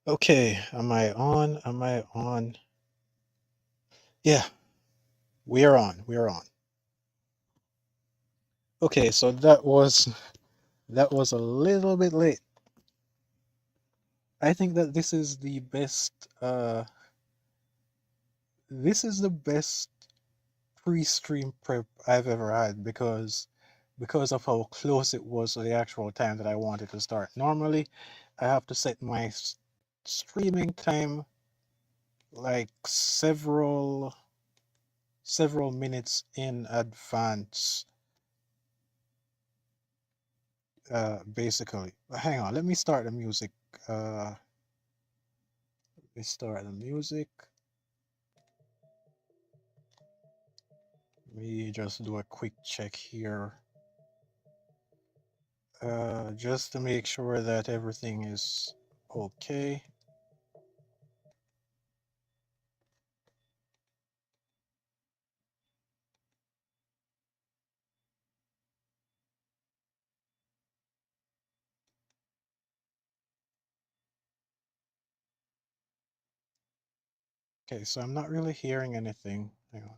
Okay, am I on? Am I on? Yeah, we are on. We are on. Okay, so that was a little bit late. I think that this is the best pre-stream prep I've ever had because of how close it was to the actual time that I wanted to start. Normally, I have to set my streaming time like several minutes in advance, basically. Hang on, let me start the music. Let me start the music. Let me just do a quick check here. Just to make sure that everything is okay. Okay, so I'm not really hearing anything. Hang on.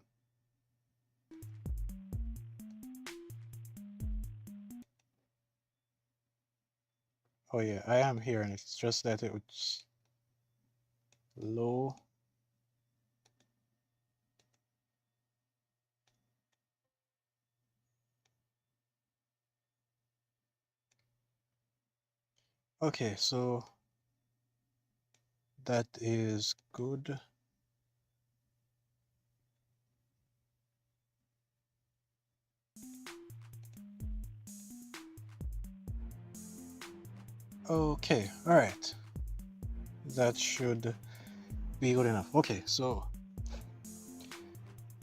Oh yeah, I am hearing it. It's just that it was low. Okay, so that is good. Okay, all right. That should be good enough. Okay, so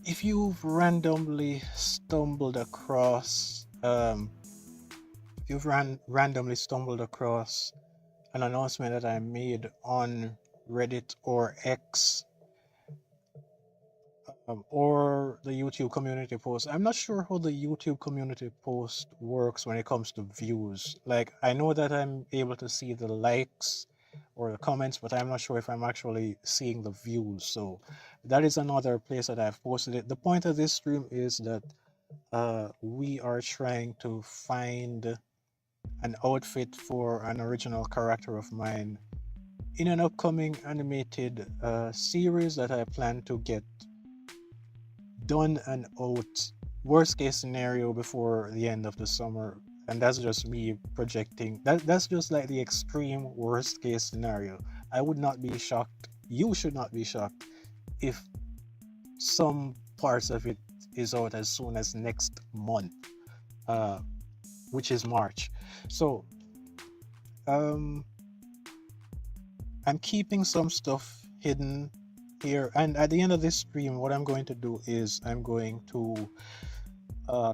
if you've randomly stumbled across if you've randomly stumbled across an announcement that I made on Reddit or X, or the YouTube community post. I'm not sure how the YouTube community post works when it comes to views. Like, I know that I'm able to see the likes or the comments, but I'm not sure if I'm actually seeing the views. So that is another place that I've posted it. The point of this stream is that we are trying to find an outfit for an original character of mine in an upcoming animated series that I plan to get done and out, worst case scenario, before the end of the summer. And that's just me projecting. That's just like the extreme worst case scenario. I would not be shocked. You should not be shocked if some parts of it is out as soon as next month, uh, which is March. So um, I'm keeping some stuff hidden here. And at the end of this stream, what I'm going to do is I'm going to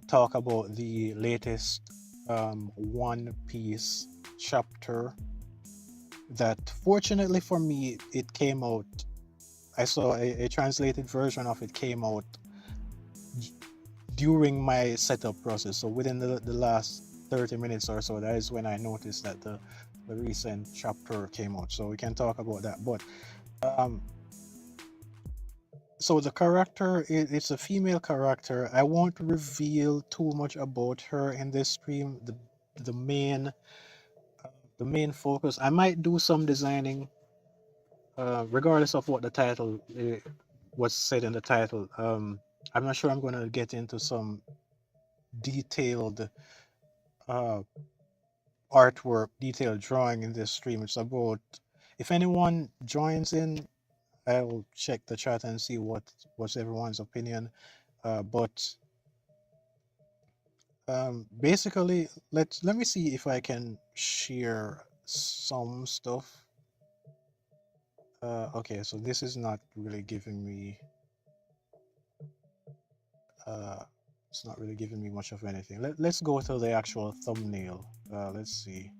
talk about the latest One Piece chapter that, fortunately for me, it came out. I saw a translated version of it came out during my setup process. So within the last 30 minutes or so, that is when I noticed that the recent chapter came out. So we can talk about that. But um, so the character, it's a female character. I won't reveal too much about her in this stream. The main the main focus. I might do some designing, regardless of what the title was said in the title. I'm not sure I'm going to get into some detailed uh, artwork, detailed drawing in this stream. It's about, if anyone joins in, I'll check the chat and see what's everyone's opinion. But basically, let me see if I can share some stuff. Okay, so this is not really giving me uh, it's not really giving me much of anything. Let's go to the actual thumbnail. Let's see,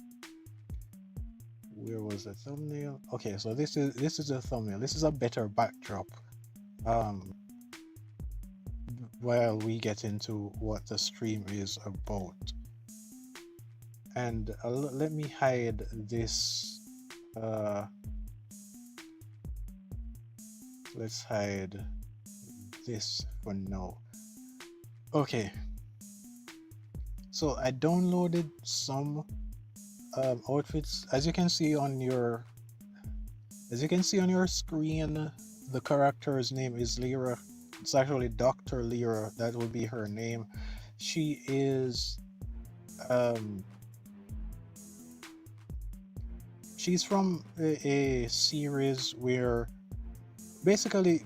where was the thumbnail? Okay, so this is a thumbnail. This is a better backdrop. Um, while we get into what the stream is about, and let me hide this. Uh, Let's hide this for now. Okay, so I downloaded some outfits. As you can see on your screen, the character's name is Lyra. It's actually Dr. Lyra. That would be her name. She is um, she's from a series where basically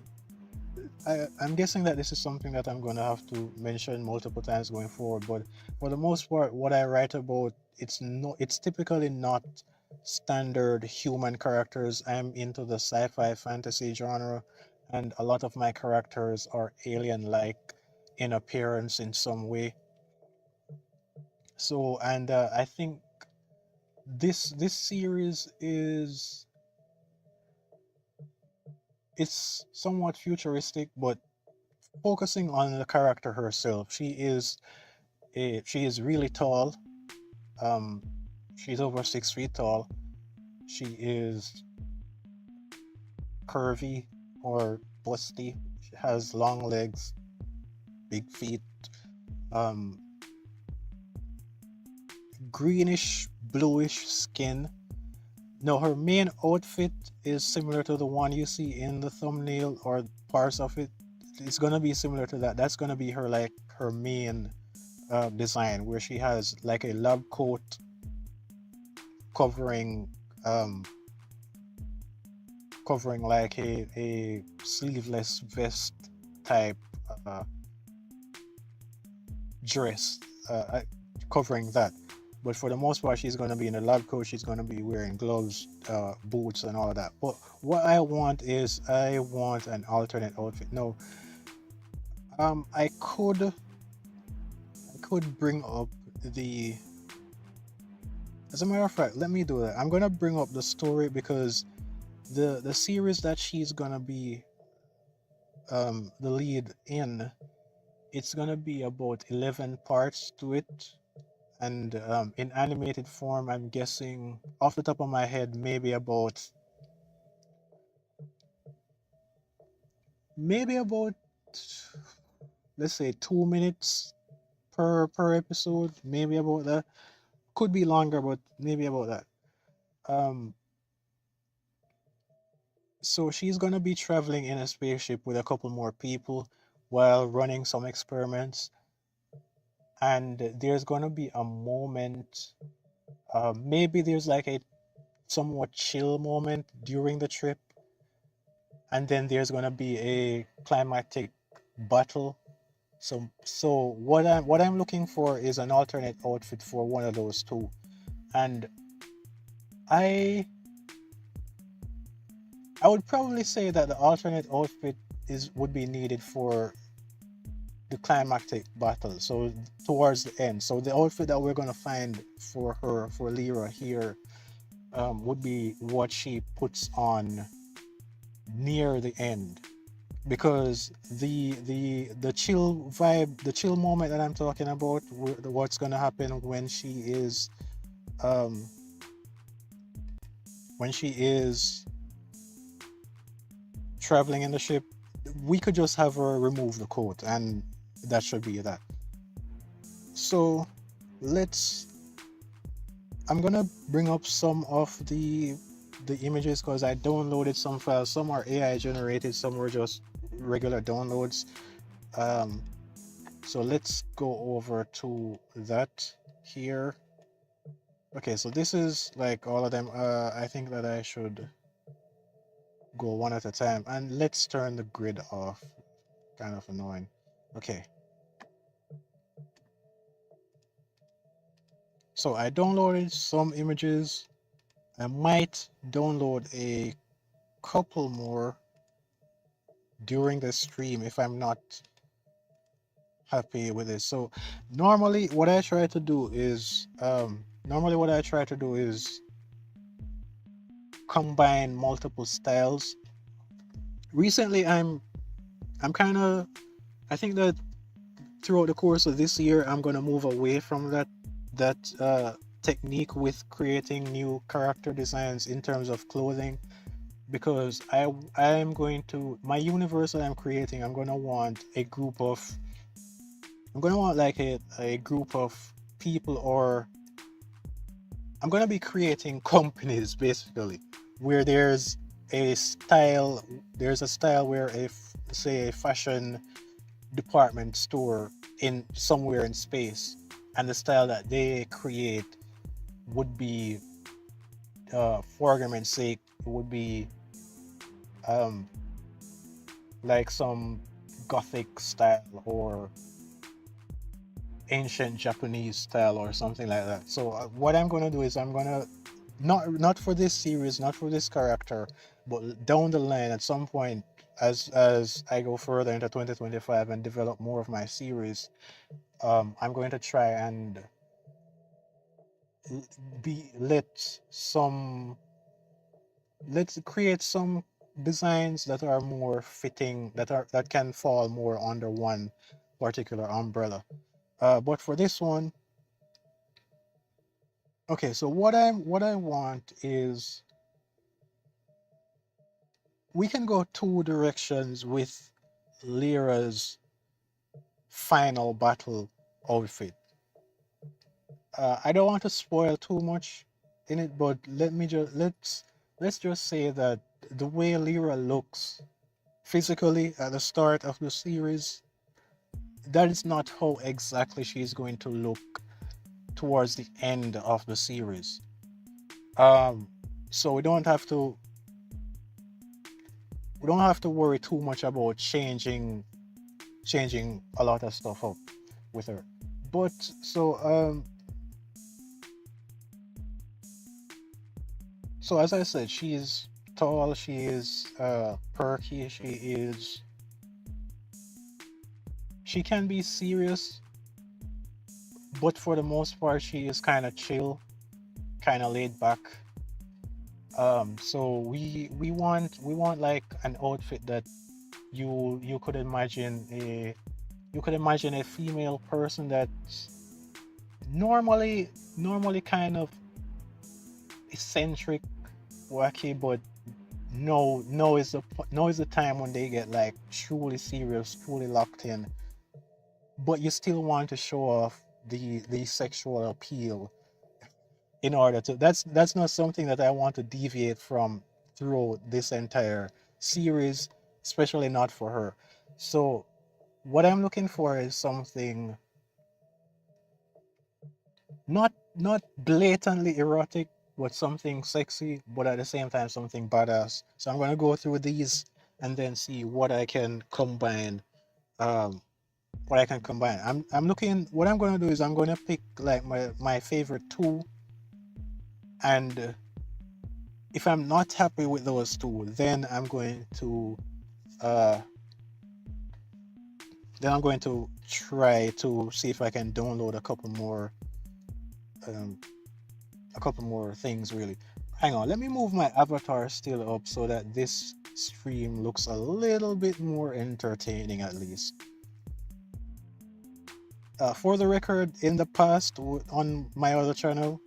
I'm guessing that this is something that I'm going to have to mention multiple times going forward. But for the most part, what I write about, it's typically not standard human characters. I'm into the sci-fi fantasy genre, and a lot of my characters are alien-like in appearance in some way. So, and I think this series is it's somewhat futuristic, but focusing on the character herself. She is really tall. Um, she's over 6 feet tall. She is curvy or busty. She has long legs, big feet, um, greenish bluish skin. Now her main outfit is similar to the one you see in the thumbnail or parts of it. It's gonna be similar to that. That's gonna be her main design, where she has like a lab coat covering um, covering like a sleeveless vest type uh, dress, covering that. But for the most part, she's going to be in a lab coat. She's going to be wearing gloves, boots, and all of that. But what I want an alternate outfit. No, I could bring up the. As a matter of fact, let me do that. I'm gonna bring up the story because the series that she's gonna be the lead in, it's gonna be about 11 parts to it, and in animated form, I'm guessing off the top of my head, maybe about let's say 2 minutes per episode, maybe about that. Could be longer, but maybe about that. Um, so she's gonna be traveling in a spaceship with a couple more people while running some experiments, and there's gonna be a moment. Maybe there's like a somewhat chill moment during the trip, and then there's gonna be a climactic battle. So what I'm looking for is an alternate outfit for one of those two, and I I would probably say that the alternate outfit is would be needed for the climactic battle. So towards the end, so the outfit that we're gonna find for Lyra here would be what she puts on near the end, because the chill vibe, the chill moment that I'm talking about, what's gonna happen um when she is traveling in the ship. We could just have her remove the coat, and that should be that. So let's I'm gonna bring up some of the images because I downloaded some files. Some are AI generated, some were just regular downloads. Um, so let's go over to that here. Okay, so this is like all of them. I think that I should go one at a time, and let's turn the grid off. Kind of annoying. Okay. So I downloaded some images. I might download a couple more during the stream if I'm not happy with it. So normally what I try to do is combine multiple styles. Recently I'm kind of I think that throughout the course of this year I'm going to move away from that technique with creating new character designs in terms of clothing. because I am going to my universe that I'm creating. I'm gonna want like a group of people, or I'm gonna be creating companies basically, where there's a style where say a fashion department store in somewhere in space, and the style that they create would be, for argument's sake, it would be um, like some gothic style or ancient Japanese style or something like that. So what I'm gonna do is I'm gonna not for this series, not for this character, but down the line at some point, as I go further into 2025 and develop more of my series, I'm going to try and be let's create some designs that are more fitting, that can fall more under one particular umbrella. But for this one, okay, so what I want is we can go two directions with Lyra's final battle outfit. I don't want to spoil too much in it, but let's just say that the way Lyra looks physically at the start of the series, that is not how exactly she's going to look towards the end of the series. Um, so we don't have to worry too much about changing a lot of stuff up with her. But so as I said, she is tall, she is perky, she can be serious, but for the most part she is kind of chill, kind of laid back. So we want like an outfit that you could imagine a female person that's normally kind of eccentric, wacky, but no is the time when they get like truly serious, truly locked in. But you still want to show off the sexual appeal in order to. That's not something that I want to deviate from through this entire series, especially not for her. So what I'm looking for is something not blatantly erotic, but something sexy, but at the same time something badass. So I'm gonna go through these and then see what I can combine. Um, what I can combine. I'm looking. What I'm gonna do is I'm gonna pick like my favorite two, and if I'm not happy with those two, uh then I'm going to try to see if I can download um, a couple more things really. Hang on, let me move my avatar still up so that this stream looks a little bit more entertaining at least. For the record, in the past on my other channel,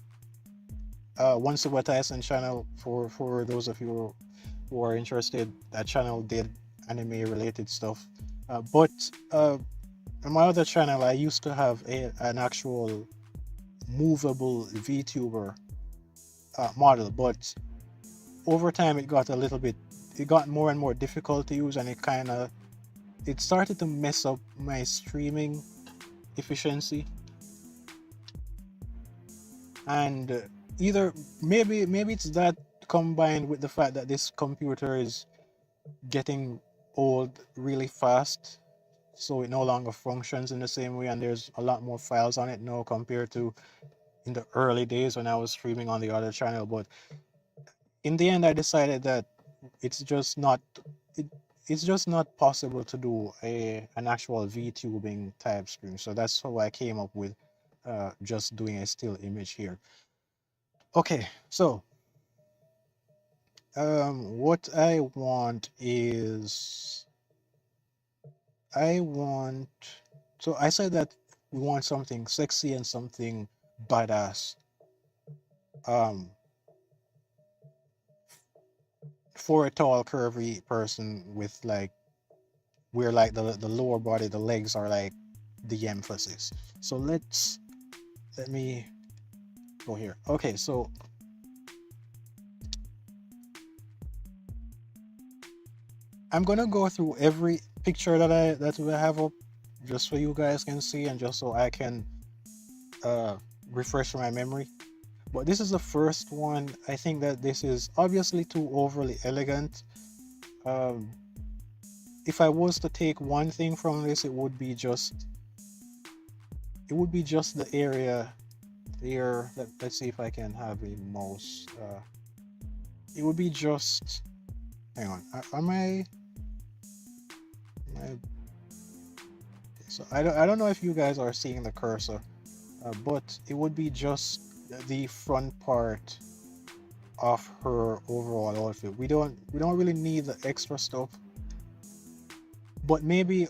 One Super Tyson channel, for those of you who are interested, that channel did anime related stuff. But on my other channel, I used to have an actual movable VTuber model, but over time it got more and more difficult to use, and it started to mess up my streaming efficiency. And either maybe it's that, combined with the fact that this computer is getting old really fast, so it no longer functions in the same way, and there's a lot more files on it now compared to in the early days when I was streaming on the other channel. But in the end, I decided that it's just not it, it's just not possible to do an actual VTubing type stream. So that's how I came up with just doing a still image here. Okay, so what I want is I want so I said that we want something sexy and something badass. Um, for a tall, curvy person with like where like the lower body, the legs are like the emphasis. So let me go here. Okay, so I'm gonna go through every picture that we have up just so you guys can see and just so I can uh refresh my memory. But this is the first one. I think that this is obviously too overly elegant. Um, if I was to take one thing from this, it would be just the area there. Let's see if I can have a mouse. It would be just. Hang on. Am I? So I don't know if you guys are seeing the cursor, but it would be just the front part of her overall outfit. We don't really need the extra stuff, but maybe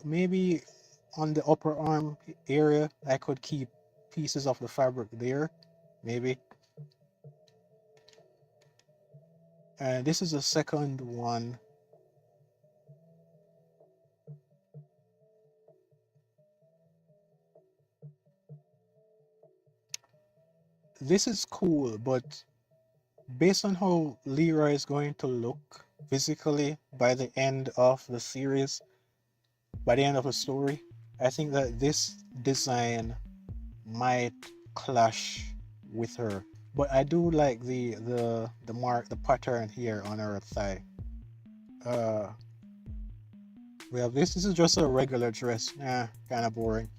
on the upper arm area I could keep pieces of the fabric there, maybe. And this is the second one. This is cool, but based on how Leroy is going to look physically by the end of the series, by the end of the story, I think that this design might clash with her. But I do like the mark, the pattern here on her thigh. Uh, we have this. This is just a regular dress. Kind of boring.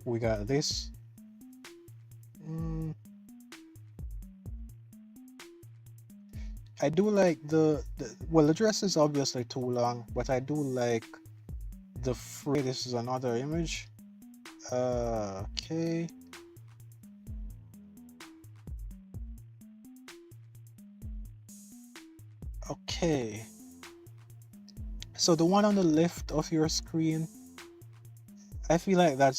We got this. Mm, I do like well, the dress is obviously too long, but I do like the fray. This is another image. Okay. Okay. So the one on the left of your screen, I feel like that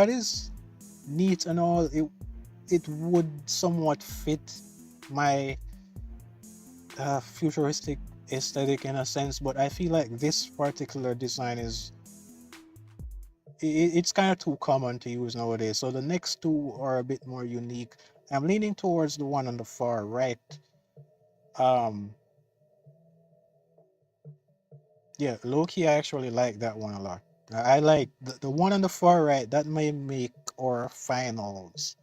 is neat and all. It would somewhat fit my futuristic aesthetic in a sense, but I feel like this particular design it's kind of too common to use nowadays. So the next two are a bit more unique. I'm leaning towards the one on the far right. Um, yeah, low-key, I actually like that one a lot. I like the one on the far right. That may make our finals.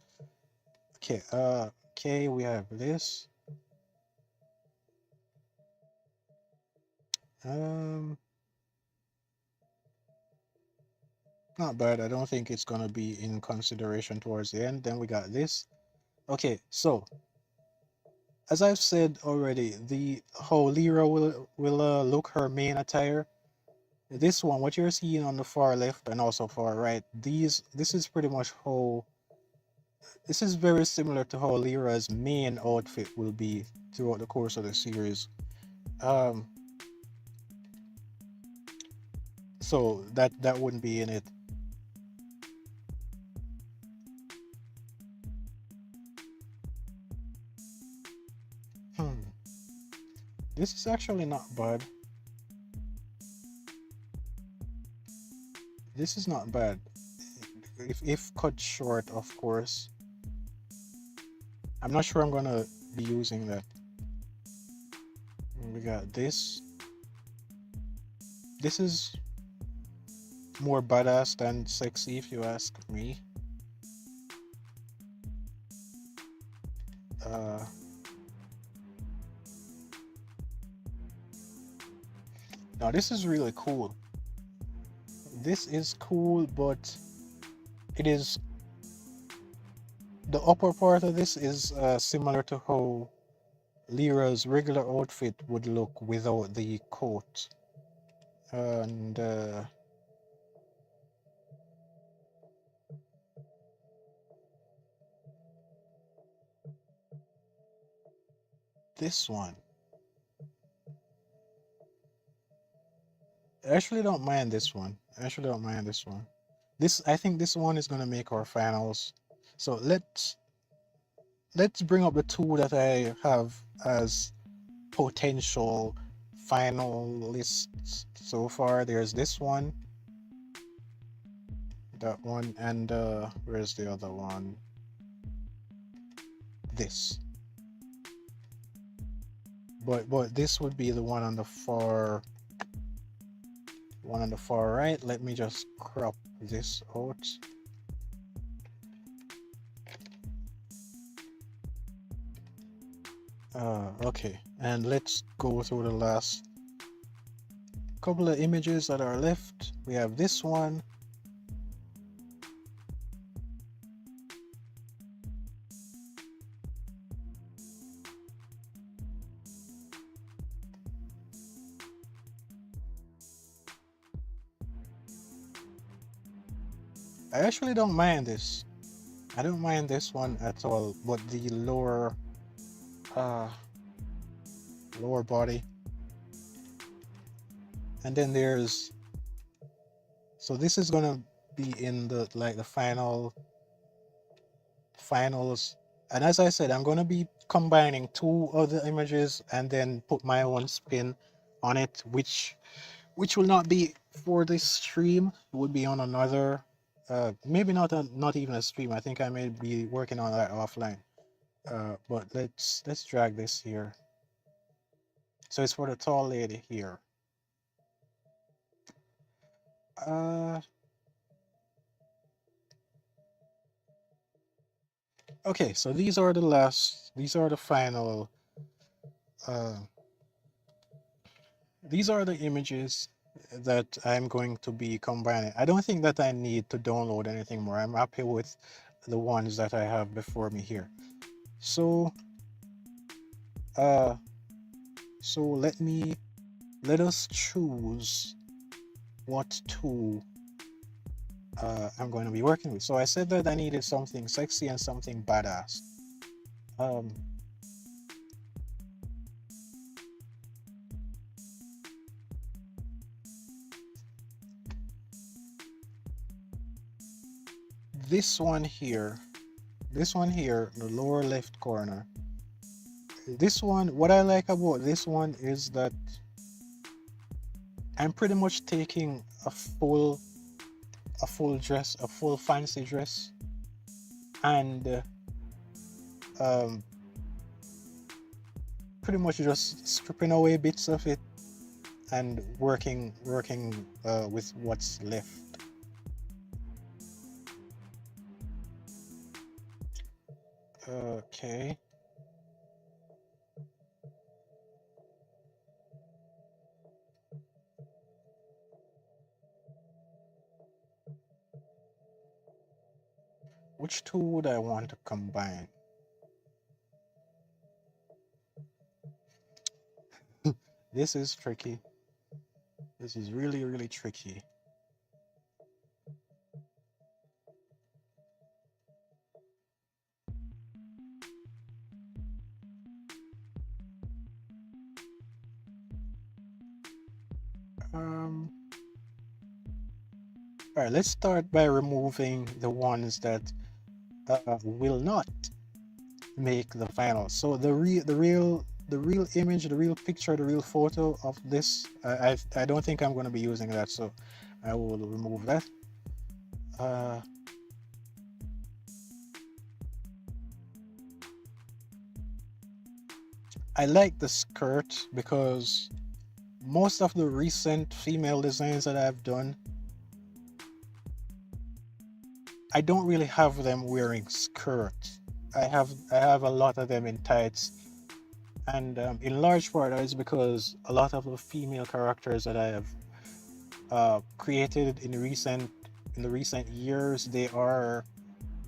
Okay, okay, we have this. Um, Not bad. I don't think it's gonna be in consideration towards the end. Then we got this. Okay, so as I've said already, the how Lyra will look her main attire. This one, what you're seeing on the far left and also far right, this is pretty much how this is very similar to how Lyra's main outfit will be throughout the course of the series. Um, so that wouldn't be in it. Hmm. This is actually not bad. This is not bad. If cut short, of course. I'm not sure I'm gonna be using that. We got this. This is more badass than sexy, if you ask me. Uh, Now this is really cool. This is cool, but it is the upper part of this is similar to how Lyra's regular outfit would look without the coat. And this one, I actually don't mind this one. I actually don't mind this one. I think this one is gonna make our finals. So let's bring up the two that I have as potential finalists so far. There's this one, that one, and where's the other one? This. But this would be the one on the far right. Let me just crop this out. Okay, and let's go through the last couple of images that are left. We have this one. I actually don't mind this. I don't mind this one at all, but the uh lower body. And then there's, so this is gonna be in the like the finals. And as I said, I'm gonna be combining two other images and then put my own spin on it, which will not be for this stream. It would be on another, maybe not even a stream. I think I may be working on that offline. But let's drag this here. So it's for the tall lady here. Uh, okay, so these are the final, uh, these are the images that I'm going to be combining. I don't think that I need to download anything more. I'm happy with the ones that I have before me here. So, uh, so let us choose what two I'm going to be working with. So I said that I needed something sexy and something badass. Um, this one here, the lower left corner. This one, what I like about this one is that I'm pretty much taking a full dress, a full fancy dress, and um, pretty much just stripping away bits of it and working with what's left. Okay. Which two would I want to combine? This is tricky. This is really, really tricky. Um, all right, let's start by removing the ones that will not make the final. So the real image, the real picture, the real photo of this, I don't think I'm going to be using that, so I will remove that. Uh, I like the skirt because most of the recent female designs that I've done, I don't really have them wearing skirts. I have a lot of them in tights, and in large part that is because a lot of the female characters that I have created in the recent years, they are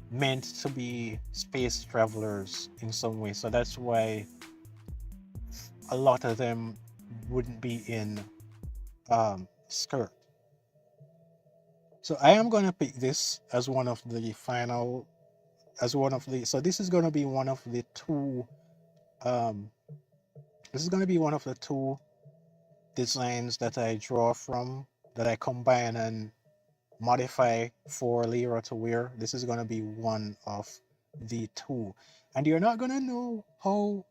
meant to be space travelers in some way. So that's why a lot of them wouldn't be in skirt. So I am going to pick this as one of the final, so this is going to be one of the two, um, this is going to be one of the two designs that I draw from, that I combine and modify for Lyra to wear. This is going to be one of the two, and you're not gonna know how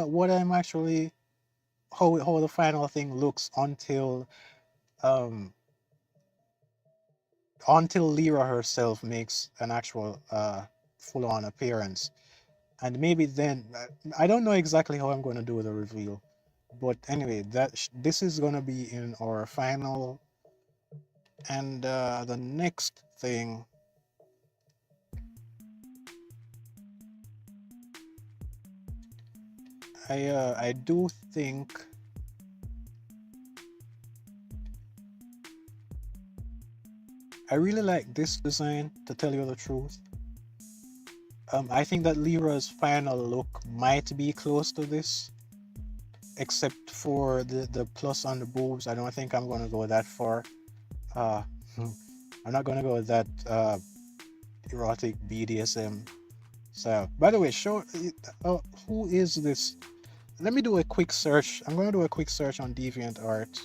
what I'm actually how the final thing looks um until Lyra herself makes an actual full-on appearance, and maybe then I don't know exactly how I'm going to do the reveal, but anyway, this is going to be in our final. And the next thing, I do think I really like this design, to tell you the truth. I think that Lyra's final look might be close to this, except for the plus on the boobs. I don't think I'm gonna go that far. Uh, I'm not gonna go with that erotic BDSM. So, by the way, who is this? Let me do a quick search. I'm gonna do a quick search on DeviantArt.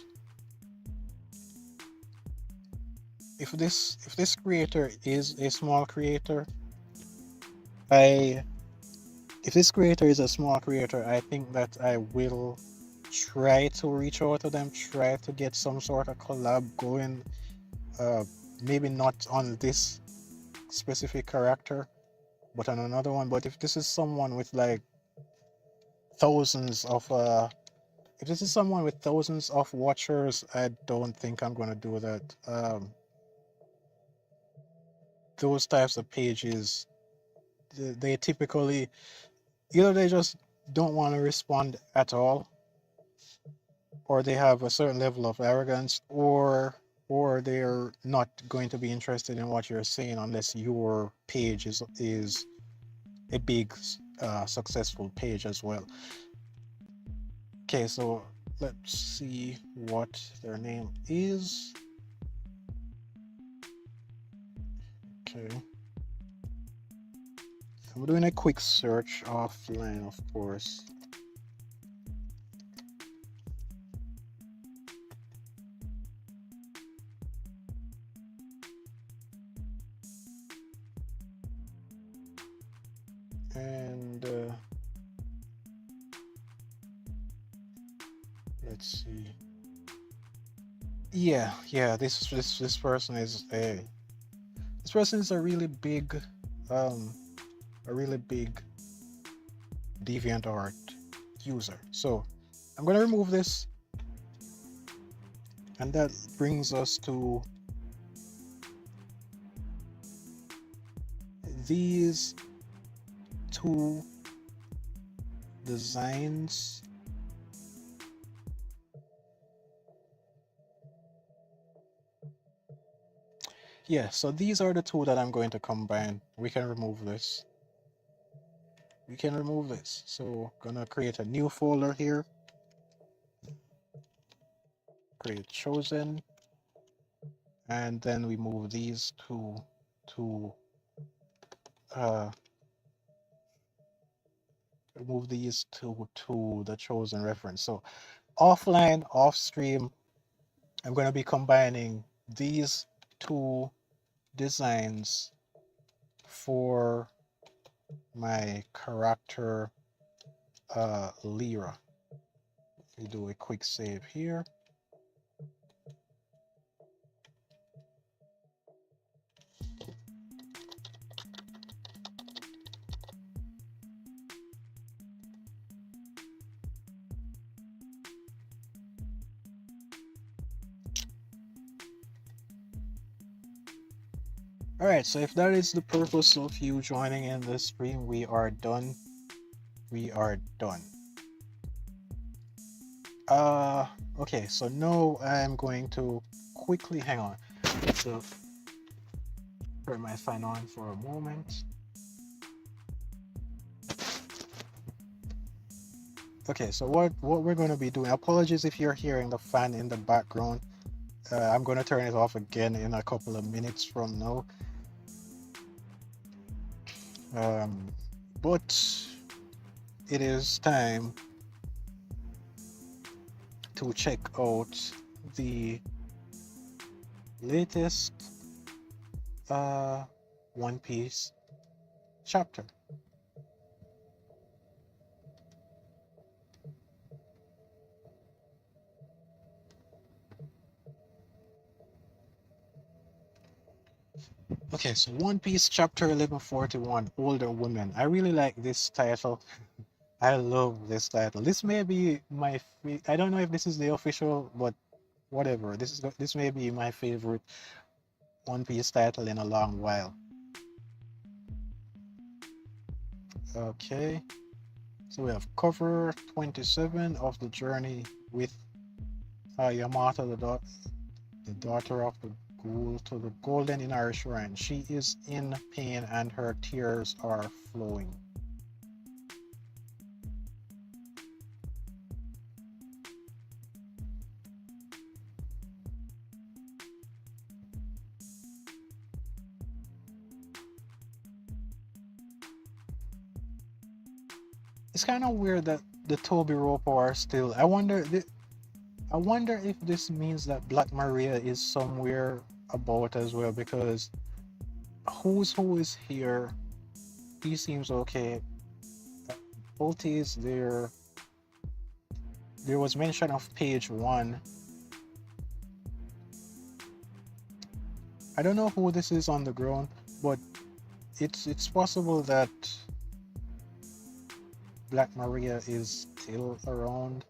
If this creator is a small creator, I if this creator is a small creator, I think that I will try to reach out to them, try to get some sort of collab going. Uh, Maybe not on this specific character, but on another one. But if this is someone with like thousands of if this is someone with thousands of watchers, I don't think I'm gonna do that. Those types of pages, they typically either they just don't want to respond at all, or they have a certain level of arrogance, or they're not going to be interested in what you're saying unless your page is a big successful page as well. Okay, so let's see what their name is. Okay, I'm doing a quick search offline, of course. And let's see. Yeah, this person is a really big um a really big DeviantArt user. So I'm gonna remove this, and that brings us to these two designs. Yeah, so these are the two that I'm going to combine. We can remove this. So gonna create a new folder here. Create chosen, and then we move these two to move these to the chosen reference. So offline, off stream, I'm going to be combining these two designs for my character Lyra. We do a quick save here. Alright, so if that is the purpose of you joining in this stream, we are done. We are done. Okay, so now I'm going to quickly hang on. So turn my fan on for a moment. Okay, so what we're going to be doing, apologies if you're hearing the fan in the background. I'm going to turn it off again in a couple of minutes from now. But it is time to check out the latest One Piece chapter. Okay, so One Piece chapter 1141, Older Women. I really like this title. I love this title. This may be my I don't know if this is the official, but whatever. This may be my favorite One Piece title in a long while. Okay, so we have cover 27 of the journey with Yamato, the daughter of the ghoul, to the golden Inari Shrine. She is in pain and her tears are flowing. It's kind of weird that the Toby Ropo are still. I wonder if this means that Black Maria is somewhere about as well, because who is here? He seems okay. Both is there. There was mention of page one. I don't know who this is on the ground, but it's possible that Black Maria is still around.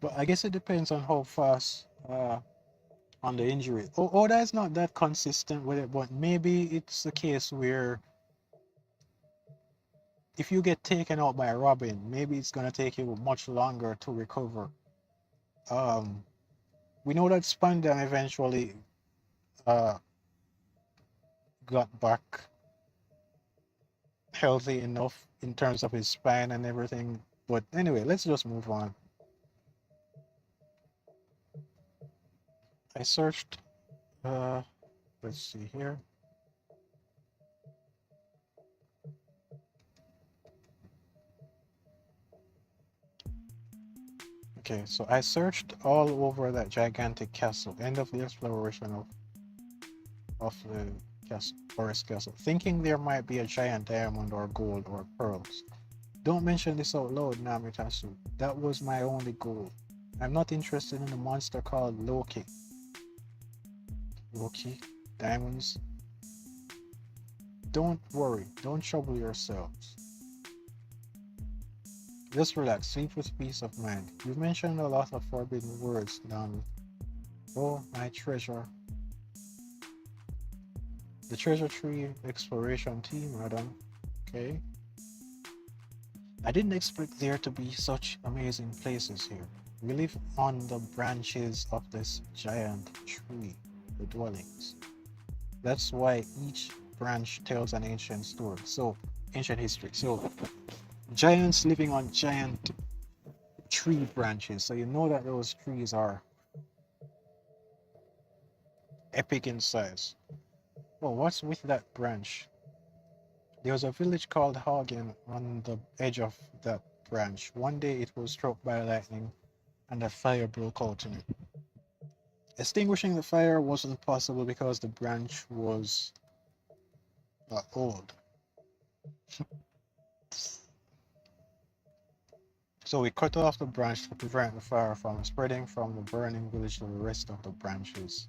But I guess it depends on how fast on the injury. Oda is not that consistent with it, but maybe it's a case where if you get taken out by Robin, maybe it's gonna take you much longer to recover. Um, we know that Spandam eventually uh, got back healthy enough in terms of his spine and everything. But anyway, let's just move on. I searched. Uh, let's see here. Okay, so I searched all over that gigantic castle. End of the exploration of the castle, forest castle, thinking there might be a giant diamond or gold or pearls. Don't mention this out loud, Namitasu. That was my only goal. I'm not interested in a monster called Loki. Loki? Diamonds? Don't worry. Don't trouble yourselves. Just relax. Sleep with peace of mind. You've mentioned a lot of forbidden words, Nami. Oh, my treasure. The treasure tree exploration team, madam. Okay. I didn't expect there to be such amazing places here. We live on the branches of this giant tree, the dwellings. That's why each branch tells an ancient story. So, ancient history. So, giants living on giant tree branches. So, you know that those trees are epic in size. Well, what's with that branch? There was a village called Hagen on the edge of that branch. One day it was struck by lightning and a fire broke out in it. Extinguishing the fire wasn't possible because the branch was old. So we cut off the branch to prevent the fire from spreading from the burning village to the rest of the branches.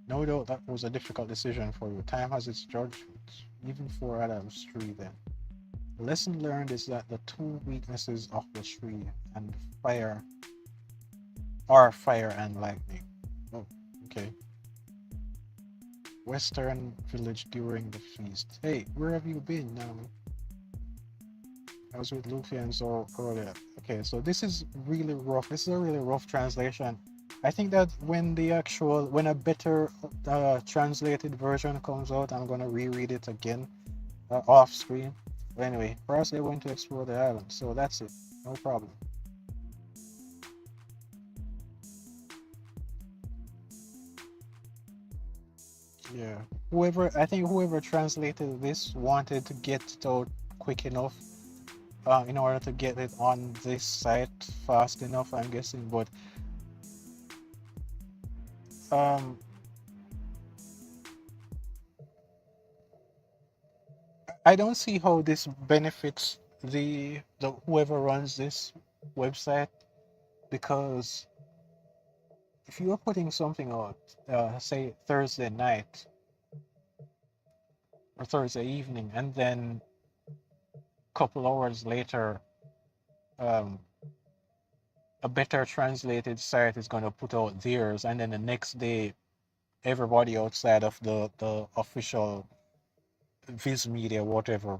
No doubt that was a difficult decision for you. Time has its judgment, even for Adam's tree then. The lesson learned is that the two weaknesses of the tree and fire are fire and lightning. Oh, okay. Western village during the feast. Hey, where have you been now? I was with Luffy and Zoro earlier. Okay, so this is really rough. This is a really rough translation. I think that when a better translated version comes out, I'm gonna reread it again off screen. But anyway, first they're going to explore the island, so that's it. No problem. Yeah. I think whoever translated this wanted to get it out quick enough in order to get it on this site fast enough, I'm guessing. But um, I don't see how this benefits the whoever runs this website, because if you are putting something out, say Thursday night or Thursday evening, and then a couple hours later, um, a better translated site is going to put out theirs, and then the next day, everybody outside of the official Viz Media, whatever,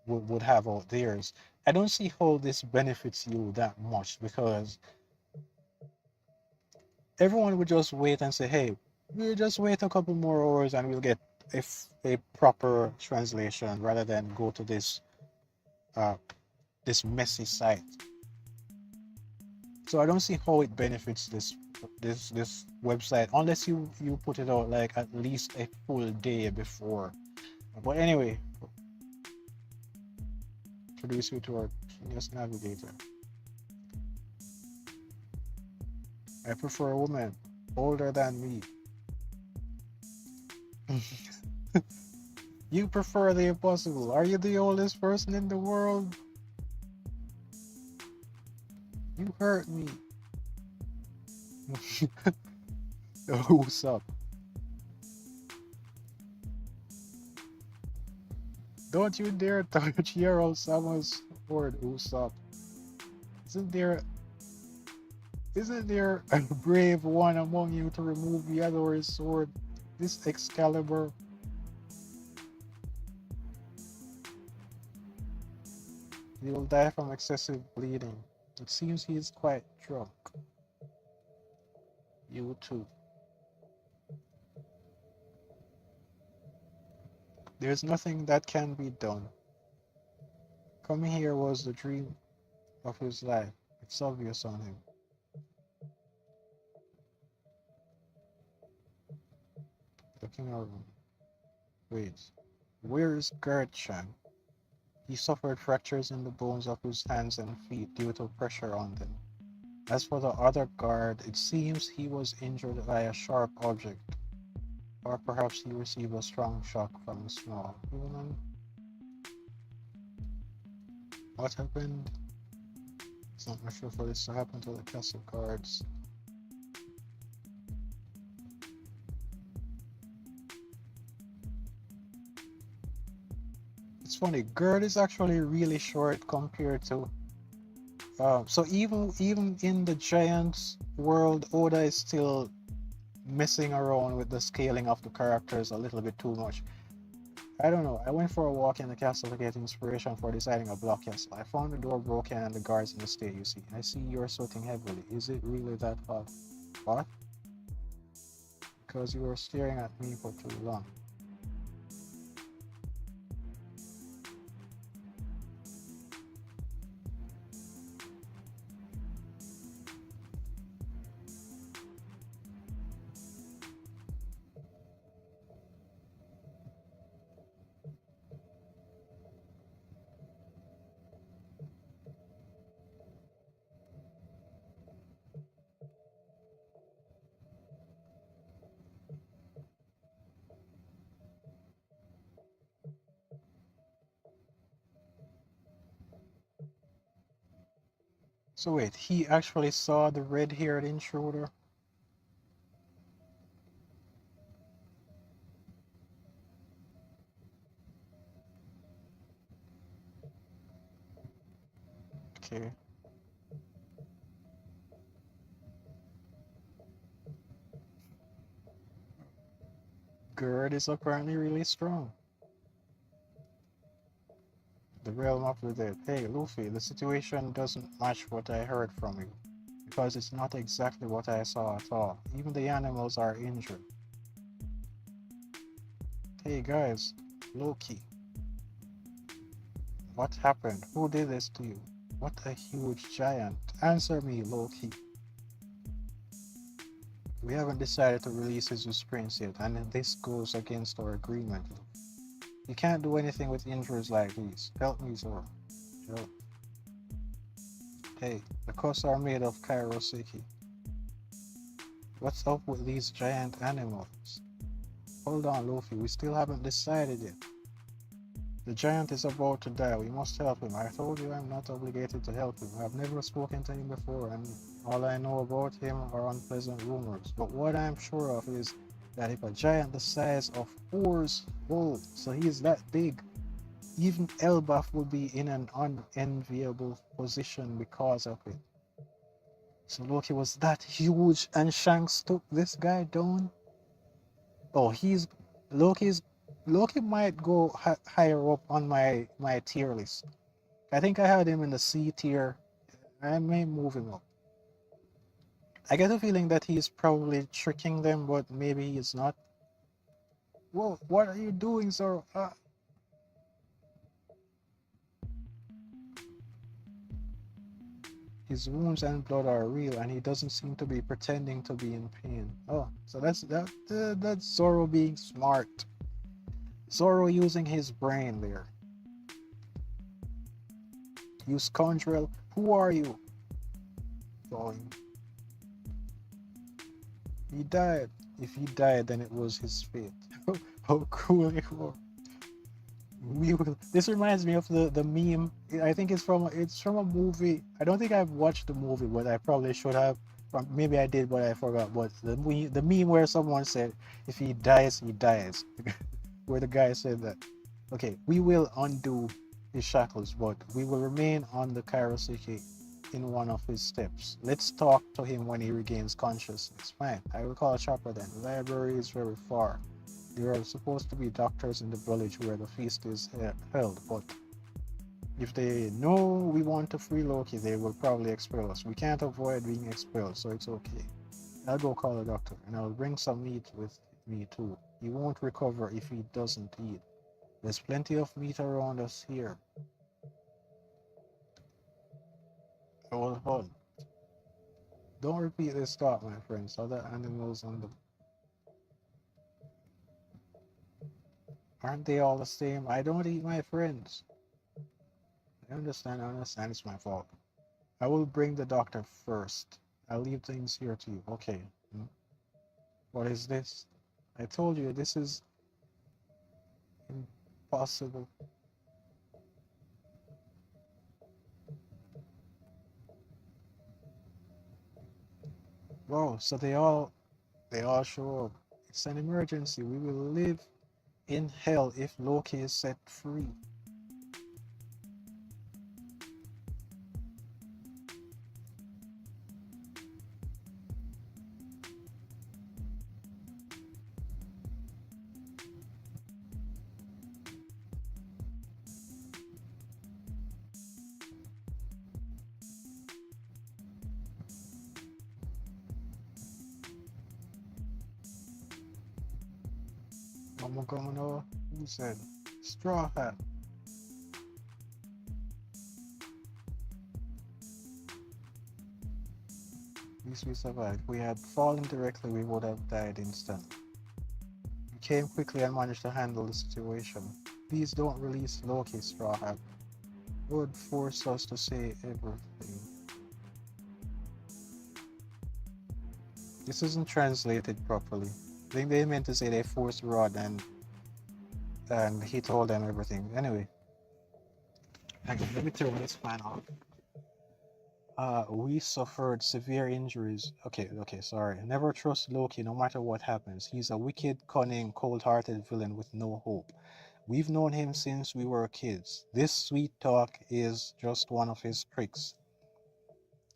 would have out theirs. I don't see how this benefits you that much, because everyone would just wait and say, hey, we'll just wait a couple more hours and we'll get a proper translation, rather than go to uh, this messy site. So I don't see how it benefits this website, unless you put it out like at least a full day before. But anyway, introduce you to our Genius Navigator. I prefer a woman older than me. You prefer the impossible. Are you the oldest person in the world? You hurt me. What's up? Don't you dare touch Hero Summer's sword, Usopp. Isn't there isn't there a brave one among you to remove Yador's sword, this Excalibur? He will die from excessive bleeding. It seems he is quite drunk. You too. There's nothing that can be done. Coming here was the dream of his life. It's obvious on him. Looking around. Wait, where is Gerd-chan? He suffered fractures in the bones of his hands and feet due to pressure on them. As for the other guard, it seems he was injured by a sharp object. Or perhaps he received a strong shock from a small human. What happened? It's not sure for this to happen to the castle guards. It's funny, Gerd is actually really short compared to so even in the Giants world, Oda is still messing around with the scaling of the characters a little bit too much. I don't know. I went for a walk in the castle to get inspiration for designing a block castle. I found the door broken and the guards in the state, you see. I see you're sweating heavily. Is it really that hot? What? Because you were staring at me for too long. So wait, he actually saw the red-haired intruder? Okay. Gerd is apparently really strong. The realm of the dead. Hey, Luffy, the situation doesn't match what I heard from you. Because it's not exactly what I saw at all. Even the animals are injured. Hey guys, Loki. What happened? Who did this to you? What a huge giant. Answer me, Loki. We haven't decided to release his prince yet, and this goes against our agreement. You can't do anything with injuries like these. Help me, Zoro. Joe. Hey, the coasts are made of Kairoseki. What's up with these giant animals? Hold on, Luffy, we still haven't decided yet. The giant is about to die. We must help him. I told you I'm not obligated to help him. I've never spoken to him before, and all I know about him are unpleasant rumors. But what I'm sure of is that if a giant the size of Or's bull, so he's that big, even Elbaf will be in an unenviable position because of it. So Loki was that huge, and Shanks took this guy down. Oh, Loki's Loki might go higher up on my tier list. I think I had him in the C tier. I may move him up. I get a feeling that he's probably tricking them, but maybe he's not. Whoa, what are you doing, Zoro? His wounds and blood are real, and he doesn't seem to be pretending to be in pain. Oh, so that's Zoro being smart. Zoro using his brain there. You scoundrel, who are you? Going. He died. If he died, then it was his fate. How cool it was. We will. This reminds me of the meme. I think it's from a movie. I don't think I've watched the movie, but I probably should have. Maybe I did, but I forgot. But the meme where someone said, "If he dies, he dies," where the guy said that. Okay, we will undo his shackles, but we will remain on the Kairoseki in one of his steps. Let's talk to him when he regains consciousness. Fine, I will call Chopper then. The library is very far. There are supposed to be doctors in the village where the feast is held, but if they know we want to free Loki, they will probably expel us. We can't avoid being expelled, so it's okay. I'll go call the doctor, and I'll bring some meat with me too. He won't recover if he doesn't eat. There's plenty of meat around us here. Hold on. Don't repeat this thought, my friends. Other animals on the... Aren't they all the same? I don't eat my friends. I understand, it's my fault. I will bring the doctor first. I'll leave things here to you. Okay. What is this? I told you, this is impossible. Whoa, so they all show up. It's an emergency. We will live in hell if Loki is set free. I'm going to, who said? Straw Hat. At least we survived. If we had fallen directly, we would have died instantly. We came quickly and managed to handle the situation. Please don't release Loki, Straw Hat. It would force us to say everything. This isn't translated properly. I think they meant to say they forced Rod and he told them everything. Anyway, hang on, let me turn this fan off. We suffered severe injuries. Okay, sorry. Never trust Loki no matter what happens. He's a wicked, cunning, cold-hearted villain with no hope. We've known him since we were kids. This sweet talk is just one of his tricks.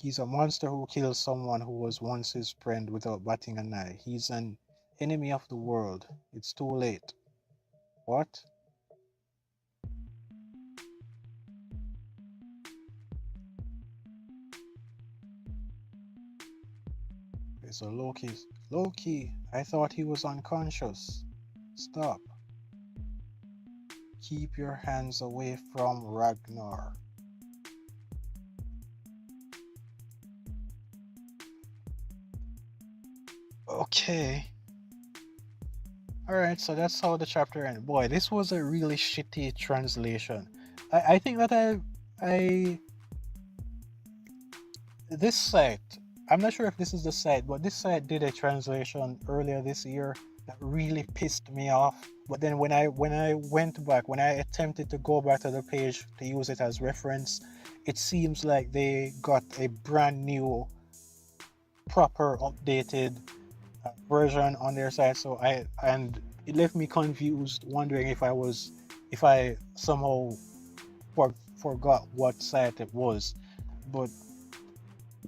He's a monster who kills someone who was once his friend without batting an eye. He's an enemy of the world. It's too late. What? Okay, so Loki, I thought he was unconscious. Stop. Keep your hands away from Ragnar. Okay. Alright, so that's how the chapter ended. Boy, this was a really shitty translation. I think that this site, I'm not sure if this is the site, but this site did a translation earlier this year, that really pissed me off. But then when I went back, when I attempted to go back to the page to use it as reference, it seems like they got a brand new, proper, updated version on their side. So it left me confused, wondering if I somehow forgot what site it was. But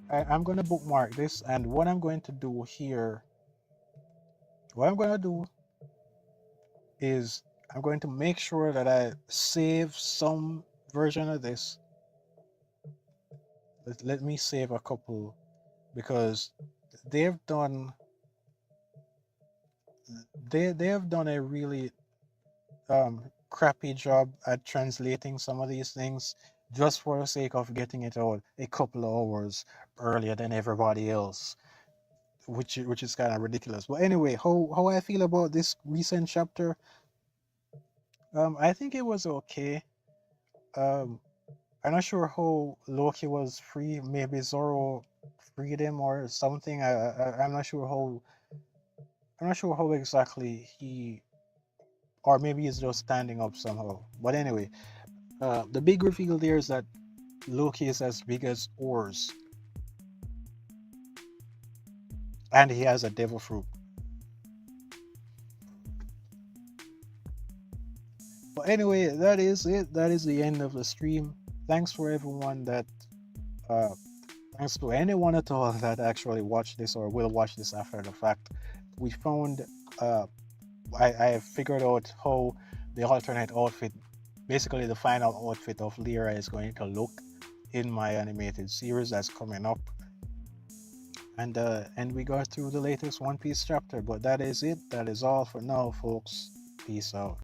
I'm gonna bookmark this, and what I'm going to do here, what I'm gonna do is I'm going to make sure that I save some version of this. Let me save a couple, because they've done they have done a really crappy job at translating some of these things, just for the sake of getting it out a couple of hours earlier than everybody else, which is kind of ridiculous. But anyway, how I feel about this recent chapter, I think it was okay. Um, I'm not sure how Loki was free. Maybe Zoro freed him or something. I'm not sure how. I'm not sure how exactly he, or maybe he's just standing up somehow. But anyway, the big reveal there is that Loki is as big as Oars, and he has a devil fruit. But anyway, that is it. That is the end of the stream. Thanks for everyone that. Uh, Thanks to anyone at all that actually watched this or will watch this after the fact. We found. I figured out how the alternate outfit, basically the final outfit of Lyra, is going to look in my animated series that's coming up. And we got through the latest One Piece chapter. But that is it. That is all for now, folks. Peace out.